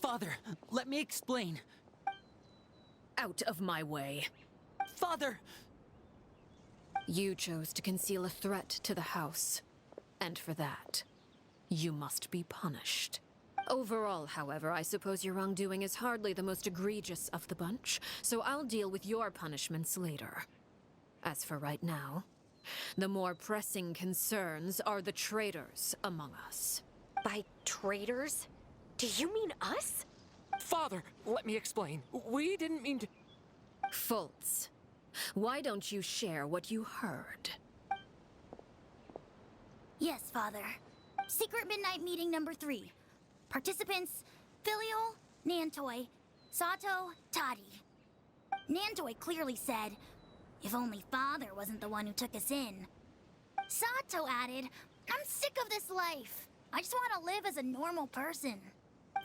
Father, let me explain. Out of my way. Father! You chose to conceal a threat to the house. And for that, you must be punished. Overall, however, I suppose your wrongdoing is hardly the most egregious of the bunch, so I'll deal with your punishments later. As for right now, the more pressing concerns are the traitors among us. By traitors? Do you mean us? Father, let me explain. We didn't mean to... Fultz, why don't you share what you heard? Yes, Father. Secret Midnight Meeting number 3. Participants, Filial, Nantoy, Sato, Toddy. Nantoy clearly said, if only Father wasn't the one who took us in. Sato added, I'm sick of this life. I just want to live as a normal person.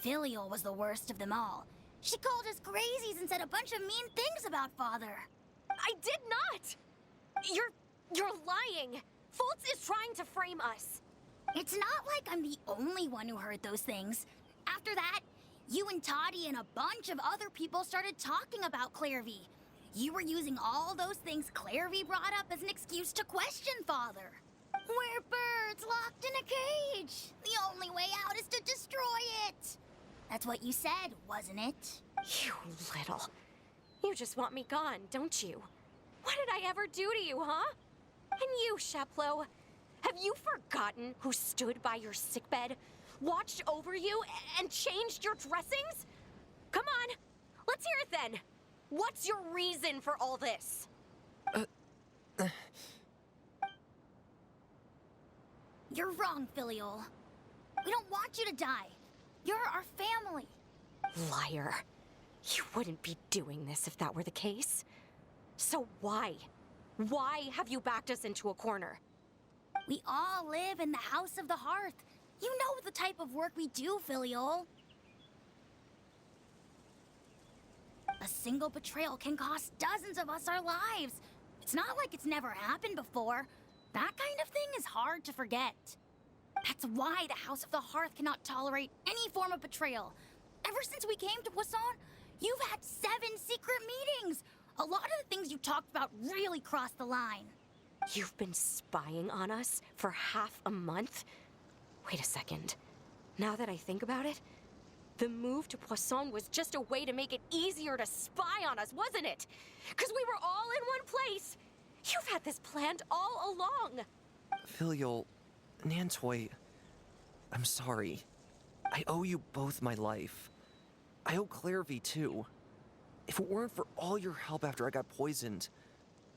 Filial was the worst of them all. She called us crazies and said a bunch of mean things about Father. I did not! You're lying! Fultz is trying to frame us. It's not like I'm the only one who heard those things. After that, you and Toddy and a bunch of other people started talking about Clairvy. You were using all those things Clairvy brought up as an excuse to question Father. We're birds locked in a cage. The only way out is to destroy it. That's what you said, wasn't it? You little... You just want me gone, don't you? What did I ever do to you, huh? And you, Sheplo, have you forgotten who stood by your sickbed, watched over you, and changed your dressings? Come on, let's hear it then. What's your reason for all this? You're wrong, Filial. We don't want you to die. You're our family. Liar. You wouldn't be doing this if that were the case. So why? Why have you backed us into a corner? We all live in the House of the Hearth. You know the type of work we do, Filial. A single betrayal can cost dozens of us our lives. It's not like it's never happened before. That kind of thing is hard to forget. That's why the House of the Hearth cannot tolerate any form of betrayal. Ever since we came to Poisson, you've had 7 secret meetings. A lot of the things you talked about really crossed the line. You've been spying on us for half a month? Wait a second. Now that I think about it, the move to Poisson was just a way to make it easier to spy on us, wasn't it? Because we were all in one place. You've had this planned all along. Filial, Nantoy, I'm sorry. I owe you both my life. I owe Clairvy too. If it weren't for all your help after I got poisoned,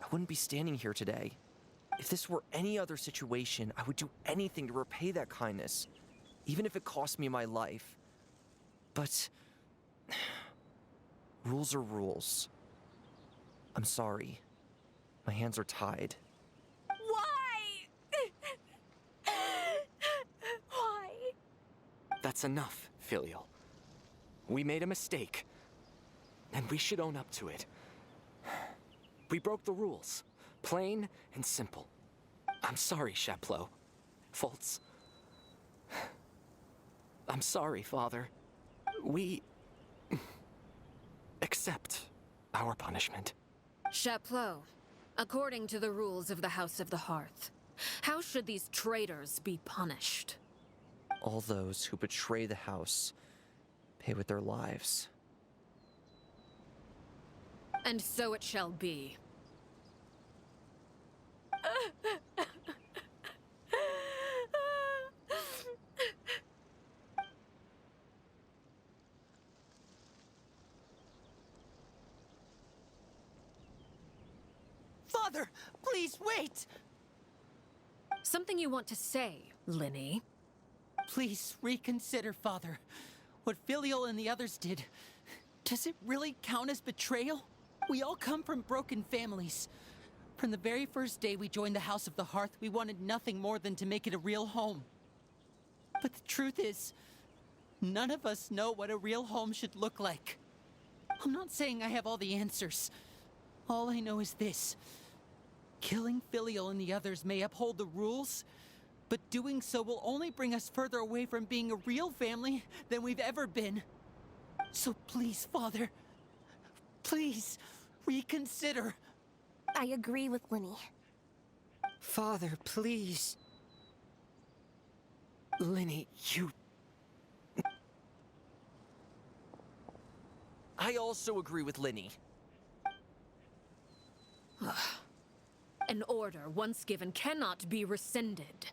I wouldn't be standing here today. If this were any other situation, I would do anything to repay that kindness, even if it cost me my life. But rules are rules. I'm sorry. My hands are tied. Why? Why? That's enough, Filial. We made a mistake, and we should own up to it. We broke the rules, plain and simple. I'm sorry, Sheplo. Fultz. I'm sorry, Father. We accept our punishment. Chapleau, according to the rules of the House of the Hearth, how should these traitors be punished? All those who betray the house pay with their lives. And so it shall be. Father, please wait! Something you want to say, Linny? Please reconsider, Father. What Filial and the others did, does it really count as betrayal? We all come from broken families. From the very first day we joined the House of the Hearth, we wanted nothing more than to make it a real home. But the truth is, none of us know what a real home should look like. I'm not saying I have all the answers. All I know is this. Killing Filial and the others may uphold the rules, but doing so will only bring us further away from being a real family than we've ever been. So please, Father, please reconsider. I agree with Linny. Father, please. Linny, you... I also agree with Linny. An order once given cannot be rescinded.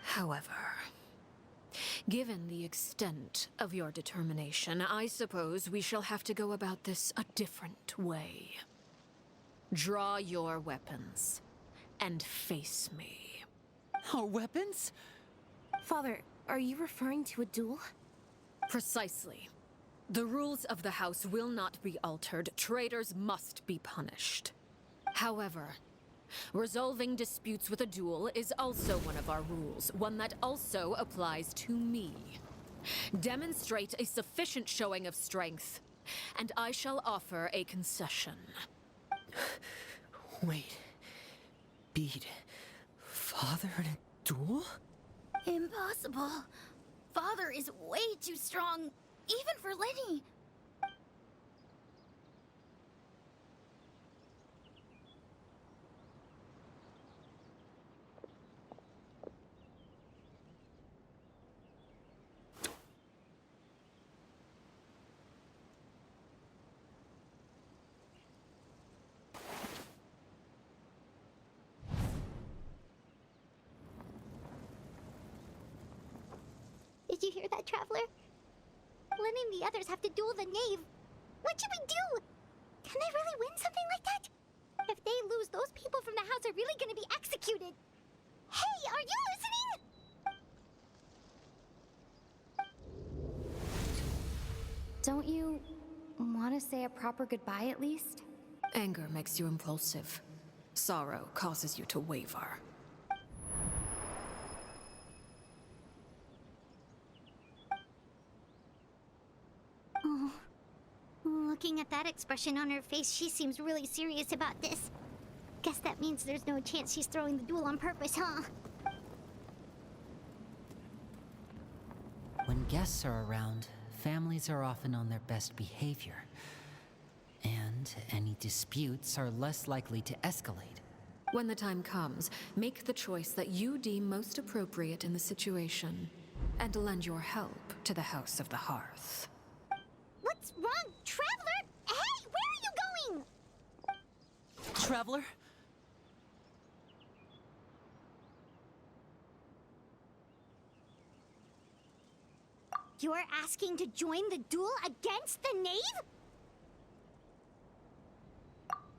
However, given the extent of your determination, I suppose we shall have to go about this a different way. Draw your weapons and face me. Our weapons? Father, are you referring to a duel? Precisely. The rules of the house will not be altered. Traitors must be punished. However, resolving disputes with a duel is also one of our rules, one that also applies to me. Demonstrate a sufficient showing of strength, and I shall offer a concession. Wait. Beat Father in a duel? Impossible. Father is way too strong, even for Lenny. Did you hear that, Traveler? Lenny and the others have to duel the knave. What should we do? Can they really win something like that? If they lose, those people from the house are really gonna be executed. Hey, are you listening? Don't you want to say a proper goodbye at least? Anger makes you impulsive. Sorrow causes you to waver. Oh, looking at that expression on her face, she seems really serious about this. Guess that means there's no chance she's throwing the duel on purpose, huh? When guests are around, families are often on their best behavior. And any disputes are less likely to escalate. When the time comes, make the choice that you deem most appropriate in the situation, and lend your help to the House of the Hearth. What's wrong, Traveler? Hey, where are you going? Traveler? You're asking to join the duel against the knave?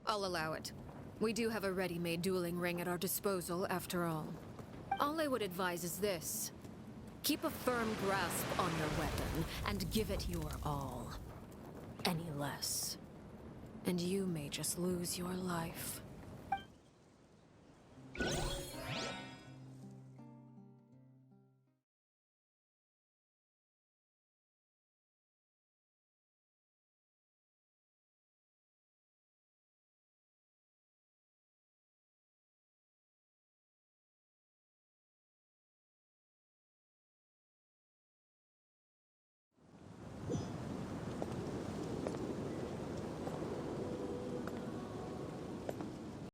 I'll allow it. We do have a ready-made dueling ring at our disposal, after all. All I would advise is this. Keep a firm grasp on your weapon, and give it your all. Any less, and you may just lose your life.